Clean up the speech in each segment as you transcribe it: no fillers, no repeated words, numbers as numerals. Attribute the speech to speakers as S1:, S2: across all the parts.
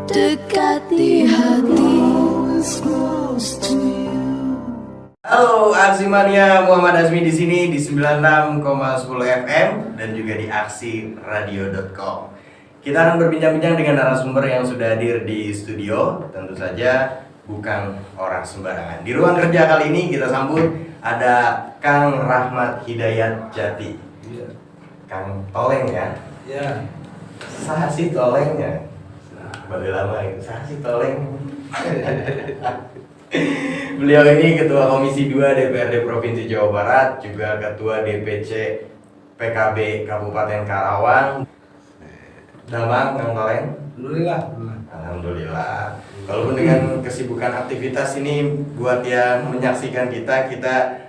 S1: dekati hati.
S2: Halo Aksi Mania, Muhammad Azmi di sini di 96,10 FM dan juga di aksiradio.com. Kita akan berbincang-bincang dengan narasumber yang sudah hadir di studio. Tentu saja bukan orang sembarangan. Di ruang kerja kali ini kita sambut ada Kang Rahmat Hidayat Jati.
S3: Iya.
S2: Kang Toleng ya.
S3: Ya.
S2: Saha sih Tolengnya? Balik lama itu. Saha sih Toleng? Beliau ini Ketua Komisi 2 DPRD Provinsi Jawa Barat, juga Ketua DPC PKB Kabupaten Karawang. Damang, Kang Toleng?
S3: Alhamdulillah.
S2: Alhamdulillah. Walaupun dengan kesibukan aktivitas ini, buat yang menyaksikan kita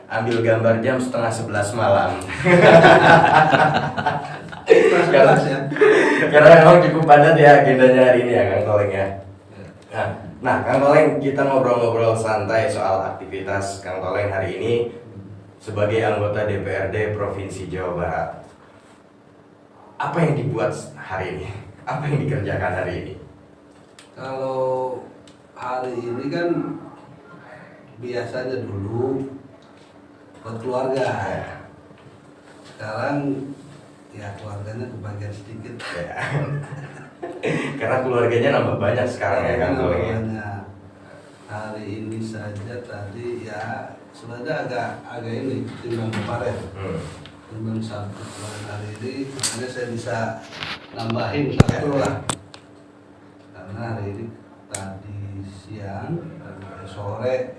S2: ambil gambar jam 10:30 malam. Karena memang cukup padat ya agendanya hari ini ya Kang Toleng ya. Nah, Kang Toleng, kita ngobrol-ngobrol santai soal aktivitas Kang Toleng hari ini sebagai anggota DPRD Provinsi Jawa Barat. Apa yang dibuat hari ini? Apa yang dikerjakan hari ini?
S3: Kalau hari ini kan biasanya dulu buat keluarga. Sekarang ya keluarganya kebagian sedikit.
S2: Ya. Karena keluarganya nambah banyak sekarang ya Kang Toleng.
S3: Hari ini saja tadi ya sebenarnya agak ini timbang kemarin. Timbang satu kemarin hari ini, makanya saya bisa nambahin satu lah. Karena hari ini tadi siang dan sore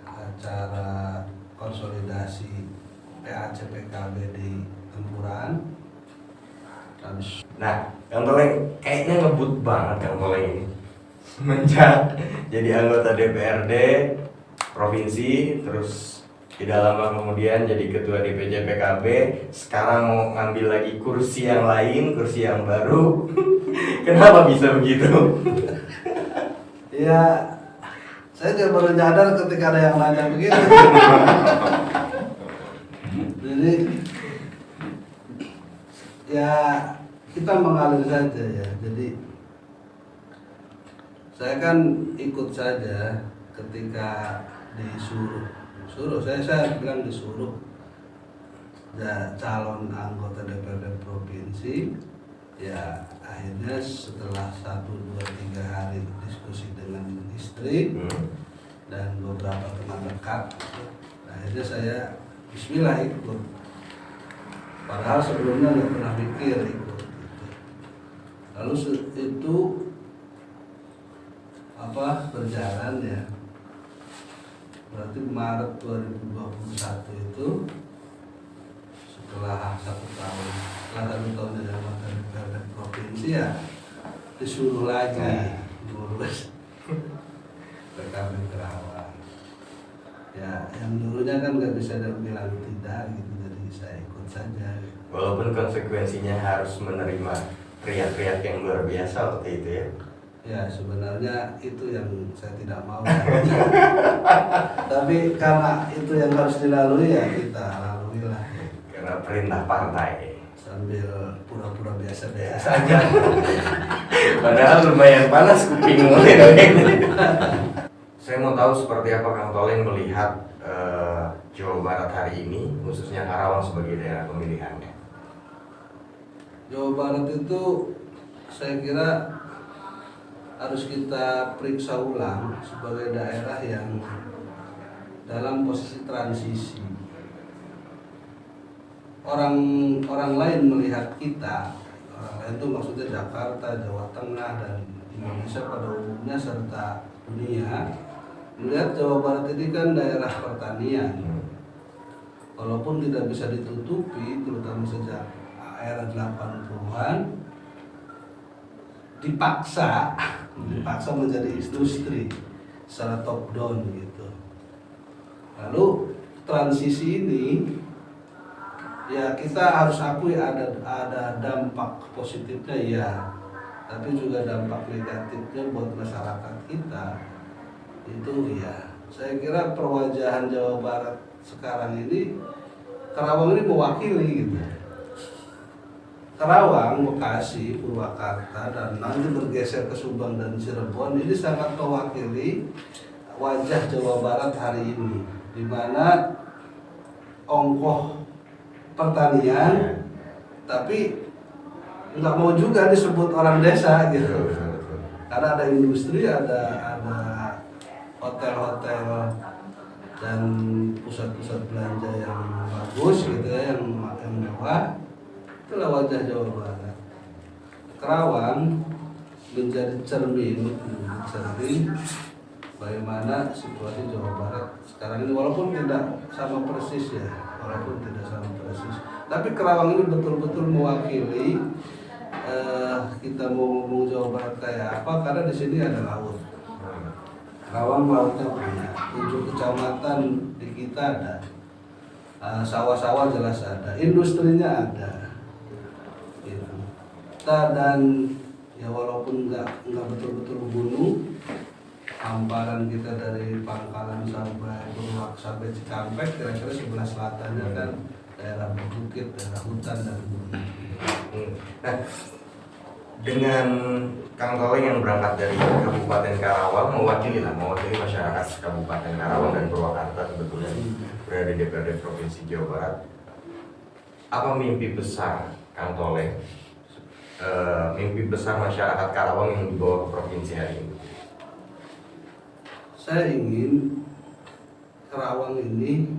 S3: acara konsolidasi PAC PKB di Tempuran.
S2: Nah, Kang Toleng kayaknya ngebut banget Kang Toleng ini. Semenjak jadi anggota DPRD provinsi, terus tidak lama kemudian jadi ketua DPC PKB, sekarang mau ngambil lagi kursi yang lain, kursi yang baru. Kenapa bisa begitu?
S3: Ya, saya juga baru nyadar ketika ada yang nanya begitu. Jadi ya kita mengalir saja ya. Jadi saya kan ikut saja ketika disuruh saya bilang disuruh ya, calon anggota DPRD provinsi. Ya akhirnya setelah 1, 2, 3 hari diskusi dengan istri dan beberapa teman dekat, akhirnya saya bismillah ikut. Padahal sebelumnya nggak pernah mikir ikut gitu. Lalu itu berjalan ya, berarti Maret 2021 itu setelah 1 tahun dari anggota DPRD provinsi ya disuruh lagi ngurus PKB Karawang. Ya yang dulunya kan nggak bisa bilang tidak gitu, jadi saya ikut saja.
S2: Walaupun konsekuensinya harus menerima teriak-teriak yang luar biasa waktu itu ya.
S3: Ya sebenarnya itu yang saya tidak mau. Tapi karena itu yang harus dilalui ya kita lalui lah.
S2: Karena perintah partai.
S3: Sambil pura-pura biasa-biasa saja.
S2: Padahal lumayan panas kuping. Saya mau tahu seperti apa Kang Toleng melihat Jawa Barat hari ini, khususnya Karawang sebagai daerah pemilihannya.
S3: Jawa Barat itu saya kira harus kita periksa ulang sebagai daerah yang dalam posisi transisi. Orang lain melihat kita, orang lain itu maksudnya Jakarta, Jawa Tengah dan Indonesia pada umumnya serta dunia, melihat Jawa Barat ini kan daerah pertanian. Walaupun tidak bisa ditutupi, terutama sejak era 80-an dipaksa menjadi industri secara top down gitu. Lalu transisi ini ya kita harus akui ada dampak positifnya ya, tapi juga dampak negatifnya buat masyarakat kita. Itu ya, saya kira perwajahan Jawa Barat sekarang ini, Karawang ini mewakili gitu. Karawang, Bekasi, Purwakarta, dan nanti bergeser ke Subang dan Cirebon ini sangat mewakili wajah Jawa Barat hari ini, di mana ongkoh pertanian, tapi nggak mau juga disebut orang desa gitu, karena ada industri, ada hotel-hotel dan pusat-pusat belanja yang bagus gitu ya, yang mewah. Itulah wajah Jawa Barat. Karawang menjadi cermin bagaimana situasi Jawa Barat sekarang ini, walaupun tidak sama persis ya, tapi Karawang ini betul-betul mewakili. Kita mau ngomong Jawa Barat kayak apa, karena di sini ada laut. Karawang lautnya punya 7 kecamatan di kita ada, sawah-sawah jelas ada, industrinya ada. Dan ya walaupun nggak betul-betul gunung, hamparan kita dari Pangkalan sampai Purwak sampai Cikampek, kira-kira sebelah selatannya kan daerah berbukit, daerah hutan dan gunung.
S2: Nah, dengan Kang Toleng yang berangkat dari Kabupaten Karawang mewakili masyarakat Kabupaten Karawang dan Purwakarta, sebetulnya berada di DPRD Provinsi Jawa Barat. Apa mimpi besar Kang Toleng? Mimpi besar masyarakat Karawang yang dibawa ke provinsi hari ini?
S3: Saya ingin Karawang ini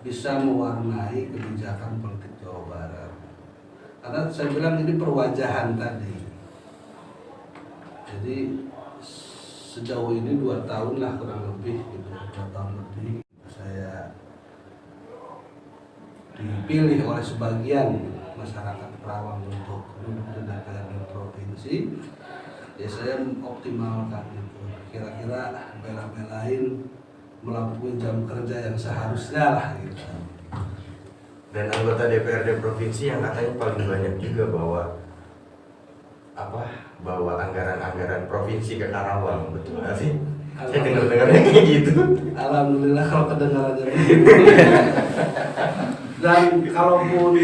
S3: bisa mewarnai kebijakan politik Jawa Barat, karena saya bilang ini perwajahan tadi. Jadi sejauh ini 2 tahun lah kurang lebih gitu, 2 tahun lebih saya dipilih oleh sebagian masyarakat Karawang untuk duduk di DPRD provinsi. Ya saya optimalkan itu, kira-kira bela-belain melampaui jam kerja yang seharusnya lah gitu.
S2: Dan anggota DPRD provinsi yang katanya paling banyak juga bawa anggaran provinsi ke Karawang, betul nggak sih? Saya dengar-dengarnya kayak gitu.
S3: Alhamdulillah kalau kedengarannya begitu. Dan kalaupun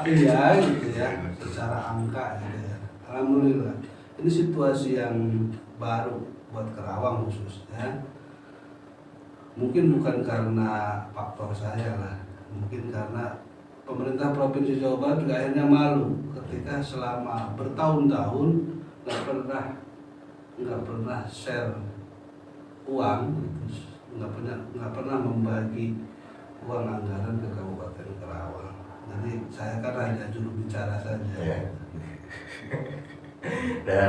S3: iya gitu ya, secara angka gitu ya, alhamdulillah ini situasi yang baru buat Karawang khususnya. Mungkin bukan karena faktor saya lah, mungkin karena pemerintah Provinsi Jawa Barat juga akhirnya malu ketika selama bertahun-tahun nggak pernah share uang, nggak pernah membagi uang anggaran ke Kabupaten Karawang. Jadi saya kan hanya juru bicara saja.
S2: Yeah.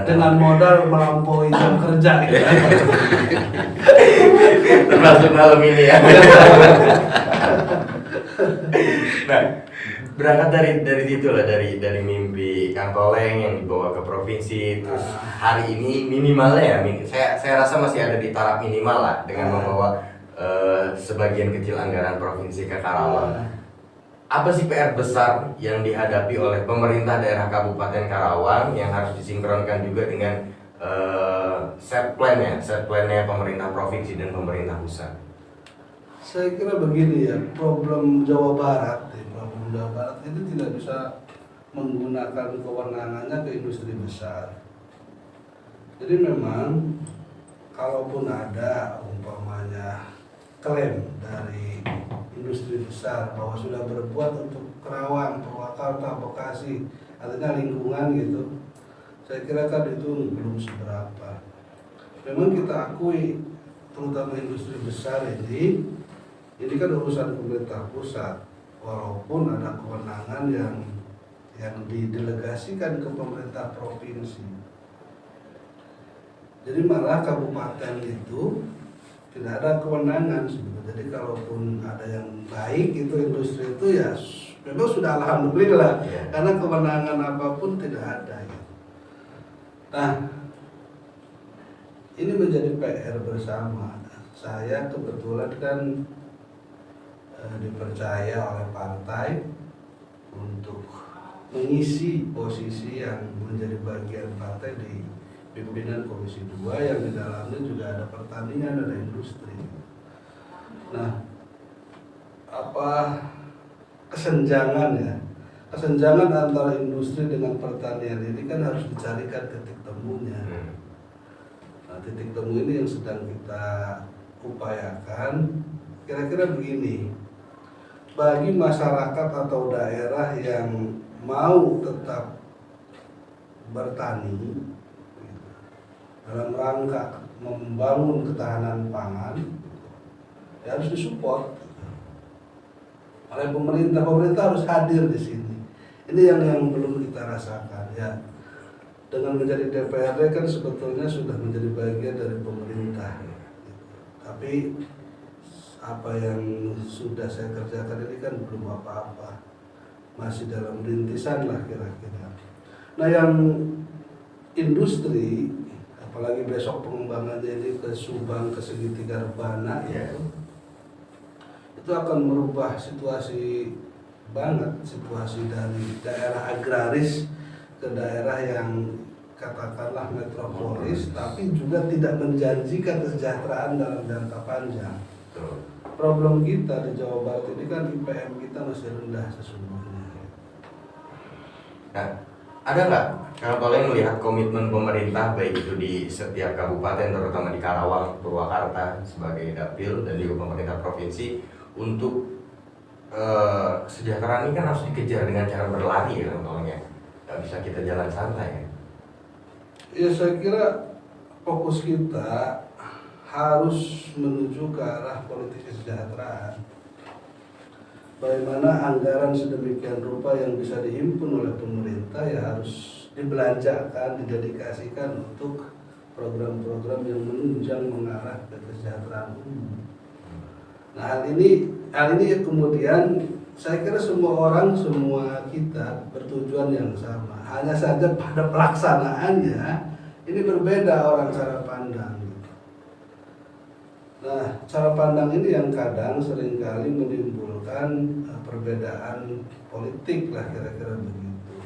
S3: Dengan modal melampaui jam kerja gitu.
S2: Termasuk malam ini ya. Nah, berangkat dari situ lah, dari mimpi Kang Toleng yang dibawa ke provinsi, terus hari ini minimalnya ya, saya rasa masih ada di taraf minimal lah dengan membawa sebagian kecil anggaran provinsi ke Karawang. Apa sih PR besar yang dihadapi oleh pemerintah daerah Kabupaten Karawang yang harus disinkronkan juga dengan set plan-nya pemerintah provinsi dan pemerintah pusat?
S3: Saya kira begini ya, problem Jawa Barat itu tidak bisa menggunakan kewenangannya ke industri besar. Jadi memang kalaupun ada umpamanya klaim dari industri besar bahwa sudah berbuat untuk Karawang, Purwakarta, Bekasi, artinya lingkungan gitu, saya kira kan itu belum seberapa. Memang kita akui, terutama industri besar ini kan urusan pemerintah pusat, walaupun ada kewenangan yang didelegasikan ke pemerintah provinsi. Jadi malah kabupaten itu tidak ada kewenangan sebetulnya. Jadi kalaupun ada yang baik itu industri itu ya memang sudah alhamdulillah, karena kewenangan apapun tidak ada gitu. Nah, ini menjadi PR bersama. Saya kebetulan kan dipercaya oleh partai untuk mengisi posisi yang menjadi bagian partai di pimpinan Komisi 2 yang di dalamnya juga ada pertanian, ada industri. Nah, apa kesenjangan ya kesenjangan antara industri dengan pertanian ini kan harus dicarikan titik temunya. Nah, titik temu ini yang sedang kita upayakan. Kira-kira begini, bagi masyarakat atau daerah yang mau tetap bertani dalam rangka membangun ketahanan pangan, ya harus disupport oleh pemerintah. Pemerintah harus hadir di sini. Ini yang belum kita rasakan ya. Dengan menjadi DPRD kan sebetulnya sudah menjadi bagian dari pemerintah. Tapi apa yang sudah saya kerjakan ini kan belum apa-apa, masih dalam rintisan lah kira-kira. Nah, yang industri, apalagi besok pengembangannya ini ke Subang, ke segitiga Rebana, itu akan merubah situasi banget, situasi dari daerah agraris ke daerah yang katakanlah metropolis, tapi juga tidak menjanjikan kesejahteraan dalam jangka panjang. Problem kita di Jawa Barat ini kan IPM kita masih rendah sesungguhnya.
S2: Nah, ada nggak kalau kalian melihat komitmen pemerintah baik itu di setiap kabupaten, terutama di Karawang, Purwakarta sebagai dapil dan juga pemerintah provinsi untuk kesejahteraan ini kan harus dikejar dengan cara berlari ya contohnya, nggak bisa kita jalan santai.
S3: Ya saya kira fokus kita harus menuju ke arah politik kesejahteraan. Bagaimana anggaran sedemikian rupa yang bisa dihimpun oleh pemerintah ya harus dibelanjakan, didedikasikan untuk program-program yang menunjang mengarah ke kesejahteraan umum. Nah, hal ini kemudian saya kira semua orang, semua kita bertujuan yang sama. Hanya saja pada pelaksanaannya ini berbeda orang cara pandang. Nah, cara pandang ini yang kadang seringkali menimbulkan perbedaan politik lah kira-kira begitu.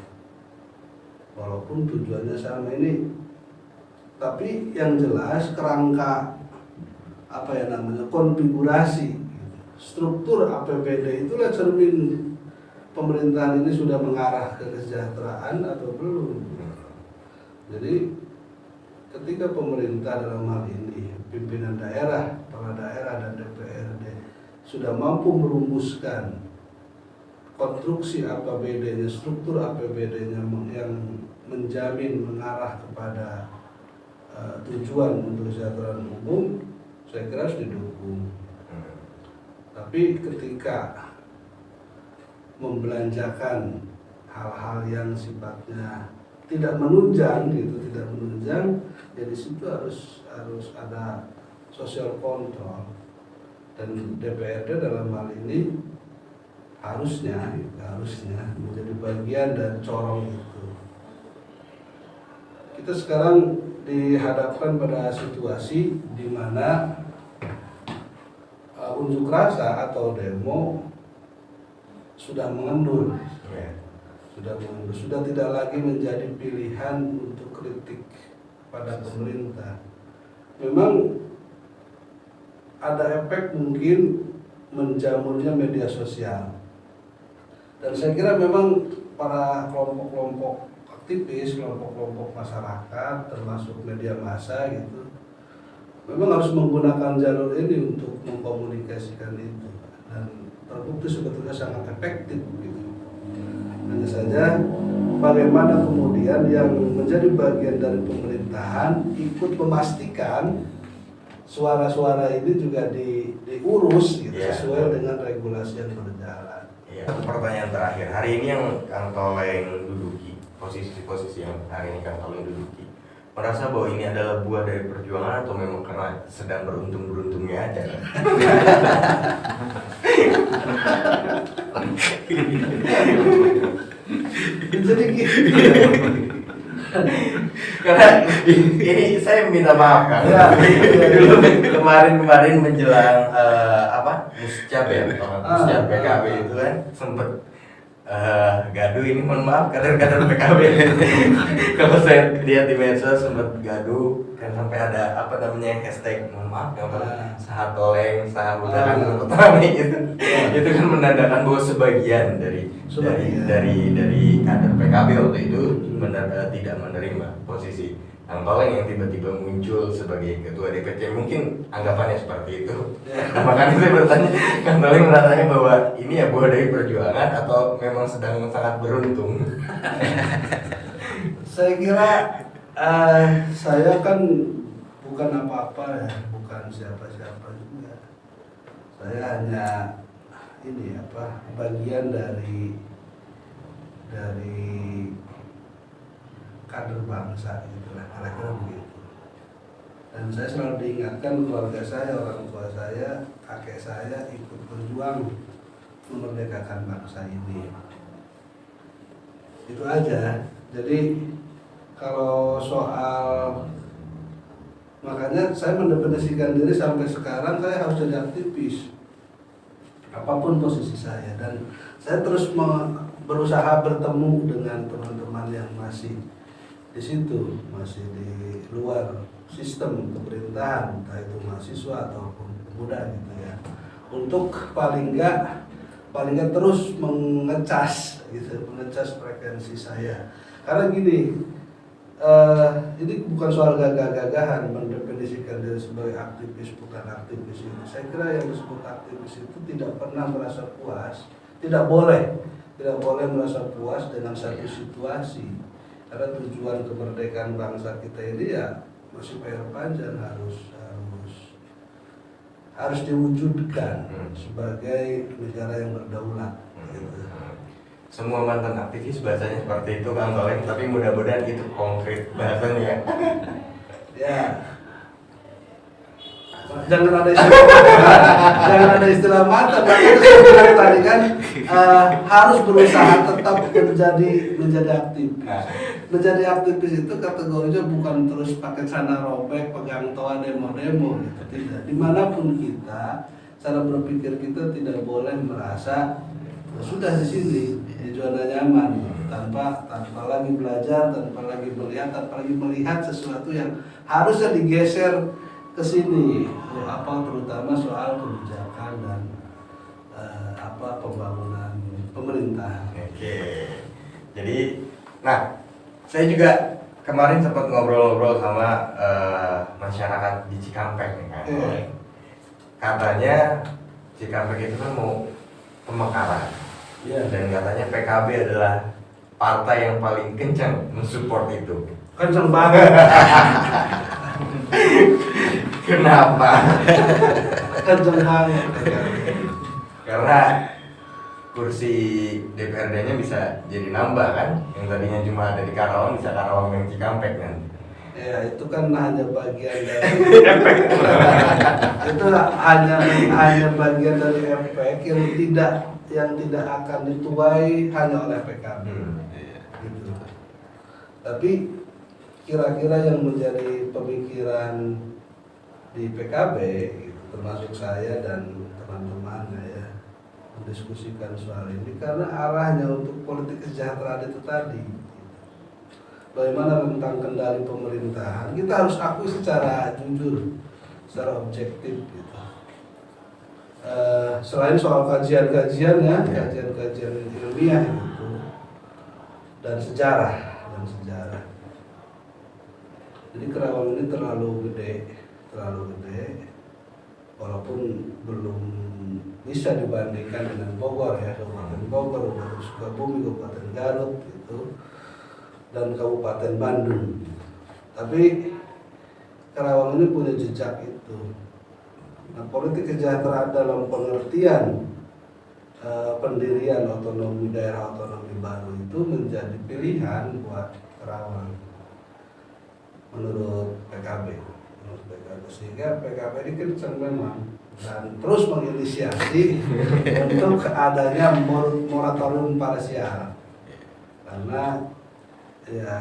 S3: Walaupun tujuannya sama ini, tapi yang jelas kerangka konfigurasi struktur APBD itulah cermin pemerintahan ini sudah mengarah ke kesejahteraan atau belum. Jadi ketika pemerintah dalam hal ini pimpinan daerah, kepala daerah dan DPRD sudah mampu merumuskan konstruksi APBD-nya, struktur APBD-nya yang menjamin mengarah kepada tujuan untuk kesejahteraan umum, saya kira harus didukung. Tapi ketika membelanjakan hal-hal yang sifatnya tidak menunjang ya di situ harus ada social control, dan DPRD dalam hal ini harusnya menjadi bagian dari corong itu. Kita sekarang dihadapkan pada situasi di mana unjuk rasa atau demo sudah mengendur. Sudah tidak lagi menjadi pilihan untuk kritik pada pemerintah. Memang ada efek mungkin menjamurnya media sosial. Dan saya kira memang para kelompok-kelompok aktivis, kelompok-kelompok masyarakat, termasuk media massa gitu, memang harus menggunakan jalur ini untuk mengkomunikasikan itu. Dan terbukti sebetulnya sangat efektif gitu. Hanya saja bagaimana kemudian yang menjadi bagian dari pemerintahan ikut memastikan suara-suara ini juga diurus gitu, sesuai dengan regulasi yang berjalan.
S2: Satu pertanyaan terakhir, hari ini yang Kang Toleng duduki, posisi yang hari ini Kang Toleng duduki, merasa bahwa ini adalah buah dari perjuangan atau memang karena sedang beruntung-beruntungnya aja?
S3: Jadi gitu.
S2: Karena ini saya minta maaf kan. Kemarin menjelang muscap ya, muscap PKB itu kan sempet gaduh ini, mohon maaf kader-kader PKB. Kalau saya lihat di medsos sempat gaduh kan, sampai ada apa namanya hashtag, mohon maaf yang sahat toleng sahat udara rame gitu. Itu kan menandakan bahwa sebagian dari kader PKB waktu itu tidak menerima posisi Kang Toleng yang tiba-tiba muncul sebagai ketua DPC. Mungkin anggapannya seperti itu. Makanya saya bertanya, Kang Toleng merasanya bahwa ini ya buah dari perjuangan atau memang sedang sangat beruntung?
S3: Saya kira saya kan bukan apa-apa ya, bukan siapa-siapa juga. Saya hanya ini bagian dari kader bangsa gitu lah, kira-kira begitu. Dan saya selalu diingatkan keluarga saya, orang tua saya, kakek saya ikut berjuang memerdekakan bangsa ini. Itu aja. Jadi kalau soal, makanya saya mendefinisikan diri sampai sekarang saya harus jadi aktivis apapun posisi saya, dan saya terus berusaha bertemu dengan teman-teman yang masih di situ, masih di luar sistem pemerintahan, entah itu mahasiswa ataupun pemuda gitu ya, untuk paling nggak terus mengecas frekuensi saya. Karena gini, ini bukan soal gagah-gagahan mendefinisikan diri sebagai aktivis bukan aktivis ini. Saya kira yang disebut aktivis itu tidak pernah merasa puas, tidak boleh merasa puas dengan satu situasi. Karena tujuan kemerdekaan bangsa kita ini ya masih PR panjang, harus diwujudkan sebagai negara yang berdaulat.
S2: Semua mantan aktivis bahasanya seperti itu Kang Toleng, tapi mudah-mudahan itu konkret bahasanya.
S3: Ya, jangan ada istilah mata. Makanya saya bilang tadi kan harus berusaha tetap menjadi aktivis. Menjadi aktivis itu kategorinya bukan terus pakai celana robek, pegang toa, demo-demo gitu. Tidak. Dimanapun kita, cara berpikir kita tidak boleh merasa sudah di sini di zona nyaman, tanpa lagi belajar, tanpa lagi melihat sesuatu yang harusnya digeser ke sini, terutama soal kebijakan dan pembangunan pemerintah.
S2: Oke. Jadi, saya juga kemarin sempat ngobrol-ngobrol sama masyarakat di Cikampek nih kan. Katanya Cikampek itu kan mau pemekaran. Dan katanya PKB adalah partai yang paling kencang mensupport itu.
S3: Kencang banget.
S2: Kenapa?
S3: Kencang banget.
S2: Karena kursi DPRD-nya bisa jadi nambah kan, yang tadinya cuma ada di Karawang bisa Karawang yang Cikampek kan.
S3: Ya itu kan hanya bagian dari efek. Itu hanya bagian dari efek yang tidak akan dituai hanya oleh PKB. Gitu. Tapi kira-kira yang menjadi pemikiran di PKB, gitu, termasuk saya dan teman-teman ya, mendiskusikan soal ini karena arahnya untuk politik kesejahteraan itu tadi. Bagaimana tentang kendali pemerintahan, kita harus akui secara jujur, secara objektif gitu. Selain soal kajian-kajiannya, kajian-kajian ilmiah gitu, dan sejarah. Jadi Karawang ini terlalu gede, walaupun belum bisa dibandingkan dengan Bogor ya, Kabupaten Bogor, Sukabumi, Kabupaten Garut gitu, dan Kabupaten Bandung. Tapi Karawang ini punya jejak itu. Nah, politik kesejahteraan dalam pengertian pendirian otonomi daerah otonomi baru itu menjadi pilihan buat Karawang menurut PKB. Sehingga PKB ini kencang memang dan terus menginisiasi untuk adanya moratorium parsial, karena ya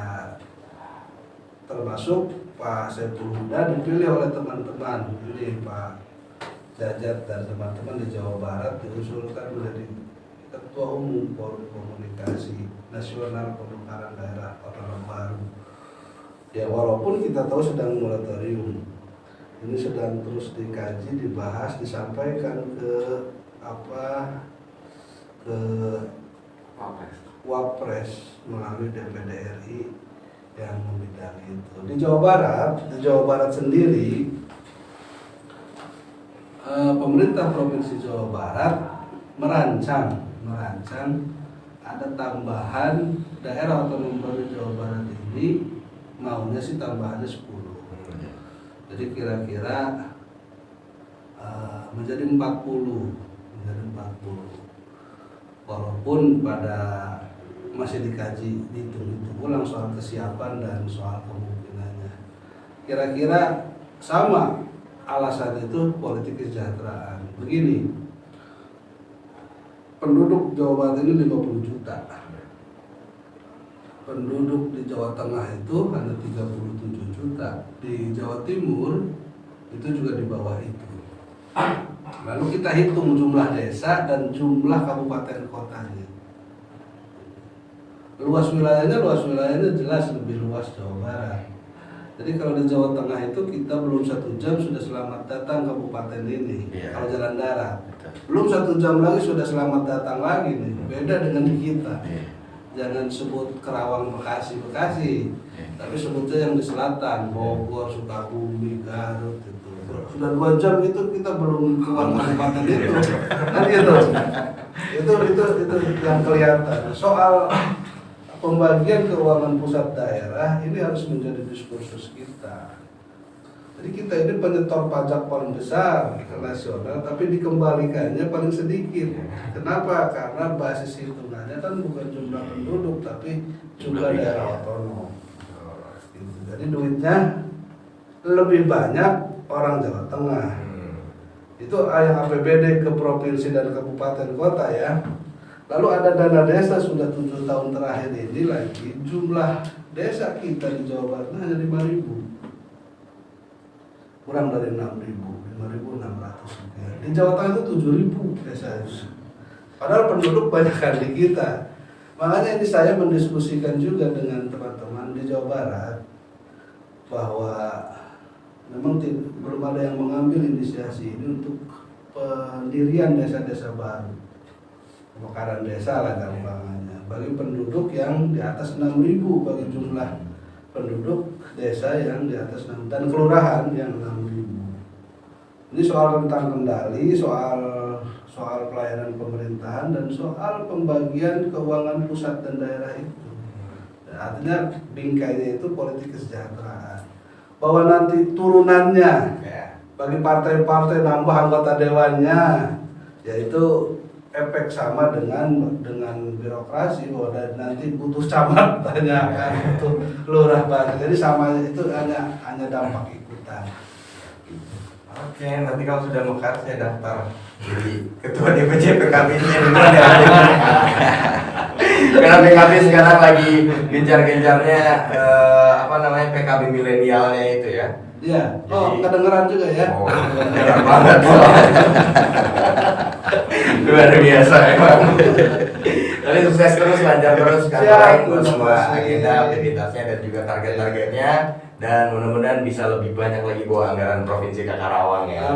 S3: termasuk Pak Saiful Huda dipilih oleh teman-teman ini, Pak Jajat dan teman-teman di Jawa Barat diusulkan menjadi Ketua Umum Forum Komunikasi Nasional Pemekaran Daerah Otonom Baru. Ya walaupun kita tahu sedang moratorium, ini sedang terus dikaji, dibahas, disampaikan ke Wapres melalui DPD RI yang membidangi itu. Di Jawa Barat sendiri, pemerintah Provinsi Jawa Barat merancang ada tambahan daerah otonom baru Jawa Barat ini, maunya sih tambahannya 10. Jadi kira-kira menjadi 40. Walaupun pada masih dikaji, dihitung ulang soal kesiapan dan soal kemungkinannya. Kira-kira sama alasan itu politik kesejahteraan. Begini, penduduk Jawa Barat ini 50 juta. Penduduk di Jawa Tengah itu hanya 37 juta. Di Jawa Timur itu juga di bawah itu. Lalu kita hitung jumlah desa dan jumlah kabupaten kotanya. Luas wilayahnya jelas lebih luas Jawa Barat. Jadi kalau di Jawa Tengah itu kita belum 1 jam sudah selamat datang kabupaten ini. Kalau jalan darat, belum 1 jam lagi sudah selamat datang lagi nih. Beda dengan di kita. Jangan sebut Kerawang, Bekasi, tapi sebutnya yang di selatan, Bogor, Sukabumi, Garut itu. Sudah 2 jam itu kita belum keluar kabupaten itu. Kan gitu. Itu yang kelihatan. Soal pembagian keuangan pusat daerah ini harus menjadi diskursus kita. Jadi kita ini penyetor pajak paling besar ke nasional, tapi dikembalikannya paling sedikit. Kenapa? Karena basis hitungannya kan bukan jumlah penduduk, tapi jumlah daerah otonom. Jadi duitnya lebih banyak orang Jawa Tengah. Itu yang APBD ke provinsi dan kabupaten kota ya. Lalu ada dana desa sudah 7 tahun terakhir ini lagi, jumlah desa kita di Jawa Barat hanya 5.000. Kurang dari 5.600 sekian. Di Jawa Tengah itu 7.000 desa itu. Padahal penduduk banyak kan di kita. Makanya ini saya mendiskusikan juga dengan teman-teman di Jawa Barat bahwa memang belum ada yang mengambil inisiasi ini untuk pendirian desa-desa baru. Pemekaran desa lah gampangannya bagi penduduk yang di atas 6.000, bagi jumlah penduduk desa yang di atas 6 dan kelurahan yang 6.000. Ini soal rentang kendali, soal pelayanan pemerintahan dan soal pembagian keuangan pusat dan daerah itu. Dan artinya bingkainya itu politik kesejahteraan. Bahwa nanti turunannya bagi partai-partai nambah anggota dewannya, yaitu efek sama dengan birokrasi, bahwa nanti butuh camat tanyakan butuh lurah banyak. Jadi sama itu hanya dampak ikutan.
S2: Oke, nanti kalau sudah mekar saya daftar jadi ketua DPC PKB nya. Karena PKB sekarang lagi gencar-gencarnya PKB milenialnya itu ya.
S3: Iya. Oh, kedengeran juga ya.
S2: Oh, kedengeran banget. Luar biasa emang. Tapi sukses terus, lancar terus kantor buat semua agenda aktivitasnya dan juga target-targetnya, dan mudah-mudahan bisa lebih banyak lagi bawa anggaran provinsi ke Karawang ya.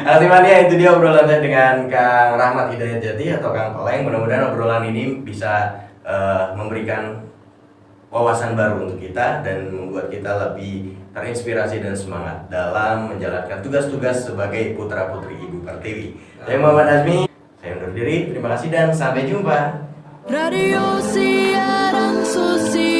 S2: Artimania itu dia obrolan saya dengan Kang Rahmat Hidayat Jati atau Kang Koleng. Mudah-mudahan obrolan ini bisa memberikan wawasan baru untuk kita dan membuat kita lebih terinspirasi dan semangat dalam menjalankan tugas-tugas sebagai putra-putri Ibu Pertiwi. Saya Muhammad Azmi, saya undur diri. Terima kasih dan sampai jumpa.
S1: Radio Siaran Susi